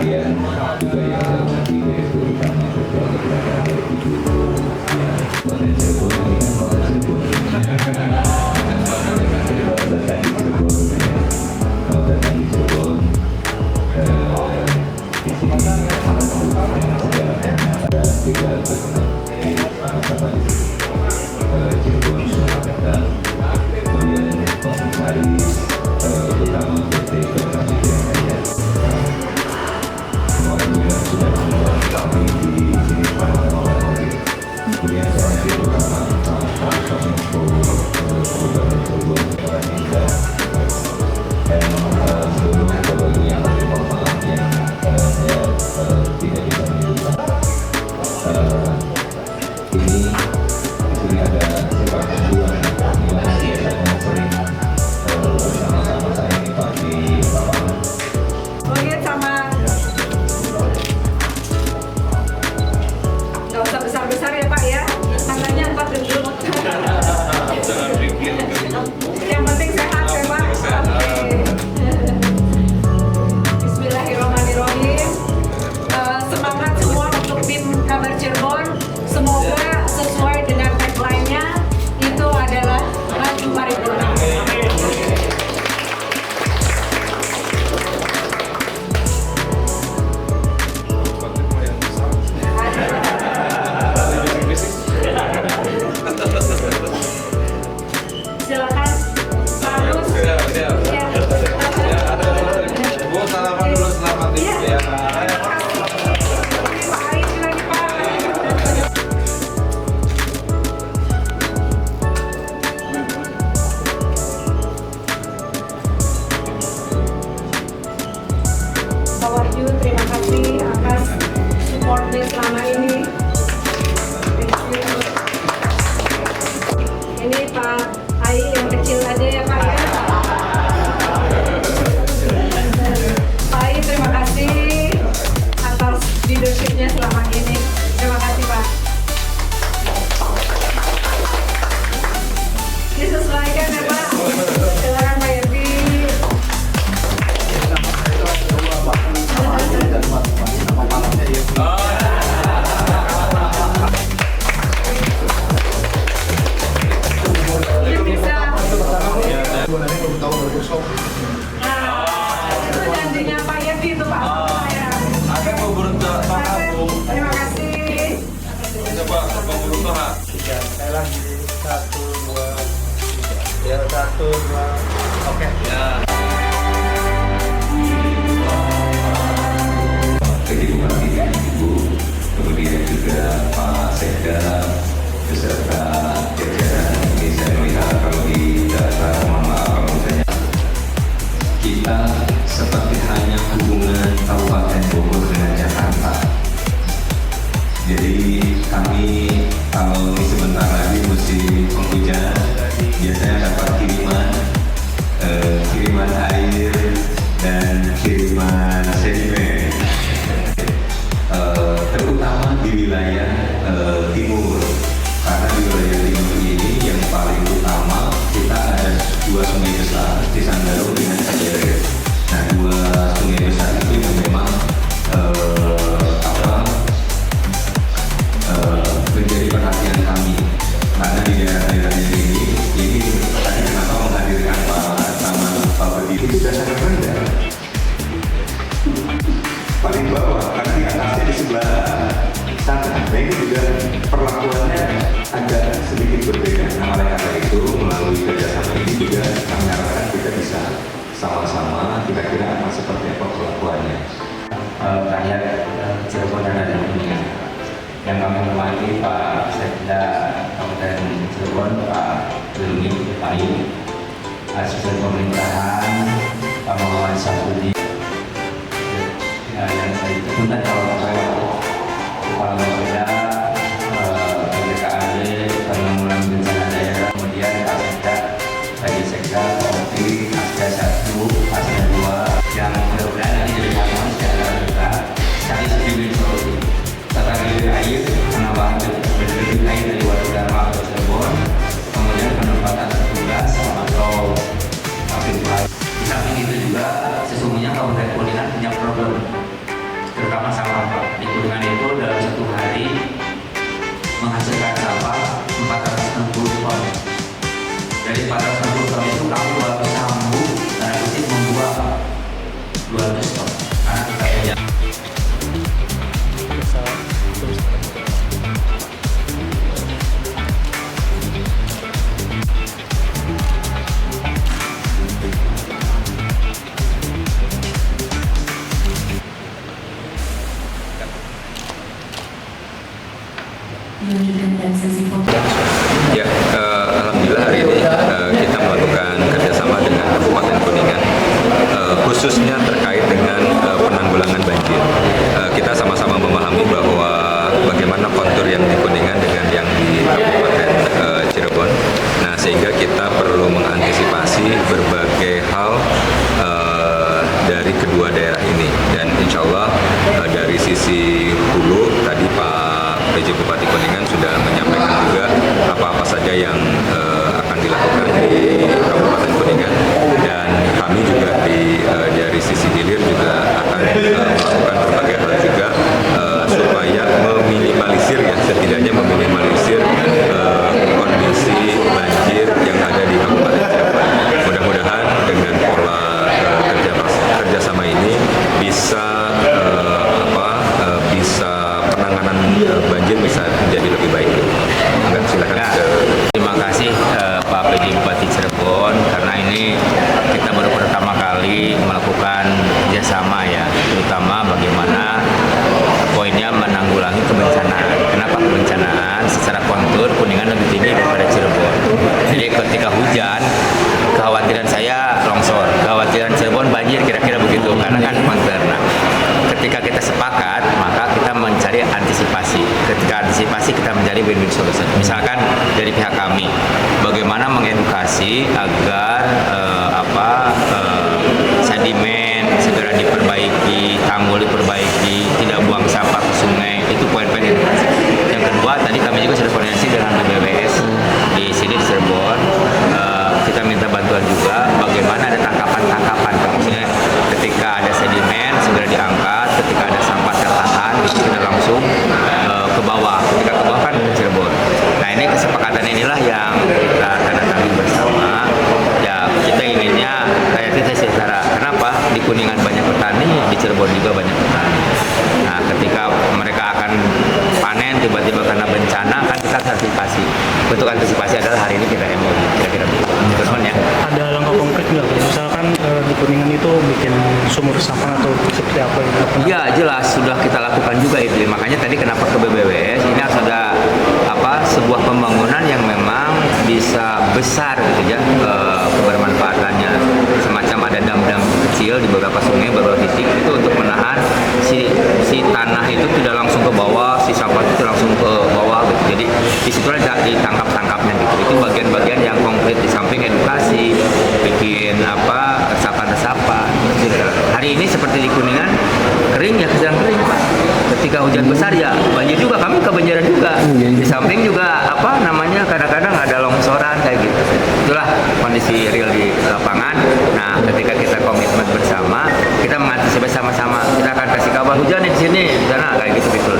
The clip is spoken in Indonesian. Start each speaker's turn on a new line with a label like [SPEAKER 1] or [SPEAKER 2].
[SPEAKER 1] sekalian, juga yang saya hormati Direktur Utama Ketua Keberadaan Ibu Kabupaten Cirebon, Kabupaten Cirebon, Kabupaten Cirebon, Kabupaten Cirebon, di sini dengan segala pada juga sama-sama di Cirebon, Surakarta, kemudian Komisaris Utama PT Pertamina Jaya. Semua juga sudah membuat kami di sini pada kemudian saya nanti utama Pak Kominfo Kabupaten Cirebon, Pak Indra, dan seluruh kolegi yang mohon maaf yang saya tidak bisa menyebutkan. Ini sudah ada sepak bola yang biasanya sering bersama-sama saya ini Pak di lapangan.
[SPEAKER 2] Mungkin sama nggak usah besar-besar ya Pak ya, tangannya 4 gendut. Yang penting sehat ya Pak. Bismillahirrahmanirrahim. Semangat semua untuk tim Kabar Cirebon. Semoga sesuai dengan tagline-nya, itu adalah maju paripurna. Silakan Pak Agus.
[SPEAKER 3] Bu, salaman dulu selamat ya.
[SPEAKER 2] Pak Wahyu, terima kasih atas supportnya selama ini. Ini Pak Ai yang kecil aja ya Pak ya. Pak Ai, terima kasih atas leadership-nya selama ini. Terima kasih Pak. Disesuaikan ya Pak. Silakan Pak Yerdi. Mungkin bisa. Nah, itu janjinya Pak Yerdi itu Pak. Saya.
[SPEAKER 3] Akan mau berusaha makan Bu.
[SPEAKER 2] Terima kasih.
[SPEAKER 3] Coba mau berusaha.
[SPEAKER 4] Saya lagi 1, 2, 3. Ya 1, 2. Oke.
[SPEAKER 3] Ya.
[SPEAKER 1] Kehidupan Ibu, kemudian juga Pak Sekda beserta jajaran. Ini saya melihat kalau di data, mohon maaf kalau misalnya kita seperti hanya hubungan Kabupaten Bogor dengan Jakarta. Jadi kami kalau ini sebentar lagi musim penghujan, biasanya dapat kiriman air dan kiriman sedimen. Terutama di wilayah timur, karena di wilayah timur ini yang paling utama kita ada 2 sungai besar, Cisanggarung dengan Cijerem. Nah, 2 sungai besar itu yang memang menjadi perhatian kami, karena di daerah-daerah ini tadi kenapa menghadirkan Pak Bedi itu sudah sangat rendah, paling bawah, karena di atasnya di sebelah sana. Nah, ini juga perlakuannya agak sedikit berbeda. Nah, oleh karena itu melalui kerjasama ini juga kami harapkan kita bisa sama-sama kira-kira akan seperti apa perlakuannya.
[SPEAKER 5] Rakyat Cirebon dan ada dunia. Yang kami hormati Pak Sekda Kabupaten Cirebon, Pak Wilmi Pai, Asisten Pemerintahan, Pak Muhammad Syafudi. Yang saya tuntas kalau saya Kepala Bapeda, PDKAD, penanggulangan bencana daerah, kemudian Pak Sekda, Tadi Sekda, Kopi, Asda 1, Asda 2, yang mudah-mudahan nanti jadi pahlawan secara dekat, cari sedimen solusi. Tata gilir air, penambahan debit air dari Waduk Dharma ke Cirebon, kemudian penempatan petugas atau pabrik air. Di samping itu juga sesungguhnya Kabupaten Kuningan punya problem terutama sampah Pak. Di Kuningan itu dalam satu hari menghasilkan sampah 460 ton. Dari 460 ton itu kami baru sambung dan kutip membuat 200 ton. Karena kita punya
[SPEAKER 2] dan sesi foto.
[SPEAKER 1] Ya, alhamdulillah hari ini kita melakukan kerjasama dengan Kabupaten Kuningan, khususnya terkait dengan penanggulangan banjir. Kita sama-sama memahami bahwa bagaimana kontur yang di Kuningan dengan yang di Kabupaten Cirebon. Nah, sehingga kita perlu mengantisipasi berbagai hal dari kedua daerah ini. Dan insya Allah dari sisi hulu tadi Pak PJ Bupati Kuningan sudah menyampaikan juga apa-apa saja yang akan dilakukan di Kabupaten Kuningan, dan kami juga dari sisi hilir juga akan melakukan berbagai hal juga supaya meminimalisir, ya setidaknya meminimalisir kondisi banjir yang ada di Kabupaten Cirebon. Mudah-mudahan dengan pola kerjasama ini bisa penanganan banjir bisa menjadi lebih baik. Enggak, silakan.
[SPEAKER 5] Ya, terima kasih Pak PJ Bupati Cirebon, karena ini kita baru pertama kali melakukan kerjasama ya, terutama bagaimana poinnya menanggulangi kebencanaan. Kenapa kebencanaan? Secara kontur Kuningan lebih tinggi daripada Cirebon. Jadi ketika hujan, kekhawatiran saya longsor, kekhawatiran Cirebon banjir, kira-kira begitu, karena kan kontur. Nah, ketika kita sepakat, maka kita mencari antisipasi. Ketika antisipasi, kita mencari win-win solution. Misalkan dari pihak kami, bagaimana mengedukasi agar sedimen segera diperbaiki, tanggul diperbaiki, tidak buang sampah ke sungai. Itu poin-poin edukasi. Yang kedua, tadi kami juga sudah koordinasi dengan BBWS di sini di Cirebon. Kita minta bantuan juga bagaimana ada tangkapan-tangkapan. Maksudnya ketika ada sedimen segera diangkat, ketika ada sampah tertahan kita langsung ke bawah. Ketika ke bawah kan ke Cirebon. Nah, ini kesepakatan inilah yang kita tandatangani bersama. Ya, kita inginnya kayak kita secara. Kenapa? Di Kuningan banyak petani, di Cirebon juga banyak petani. Nah, ketika mereka akan panen tiba-tiba karena bencana, kan kita antisipasi. Bentuk antisipasi adalah hari ini kita MOU, kira-kira begitu. Teman ya.
[SPEAKER 6] Ada langkah konkret nggak? Misalkan di Kuningan itu bikin sumur resapan atau seperti apa itu?
[SPEAKER 5] Ya jelas sudah kita lakukan juga itu. Makanya tadi kenapa ke BBWS ini harus ada sebuah pembangunan yang memang bisa besar gitu ya, kebermanfaatannya. Semacam ada dam-dam kecil di beberapa sungai, beberapa titik itu untuk menahan si tanah itu tidak langsung ke bawah, si sampah itu langsung ke bawah gitu. Jadi disitulah ditangkap-tangkapnya gitu. Itu bagian-bagian yang konkret di samping edukasi, bikin resapan-resapan. Hari ini seperti di Kuningan kering ya, sedang kering Pak. Ketika hujan besar ya banjir juga, kami kebanjiran juga. Di samping juga kadang-kadang ada longsoran kayak gitu. Itulah kondisi real di lapangan. Nah, ketika kita komitmen bersama, kita mengantisipasi sama-sama. Kita akan kasih kabar hujan di sini, di sana kayak gitu.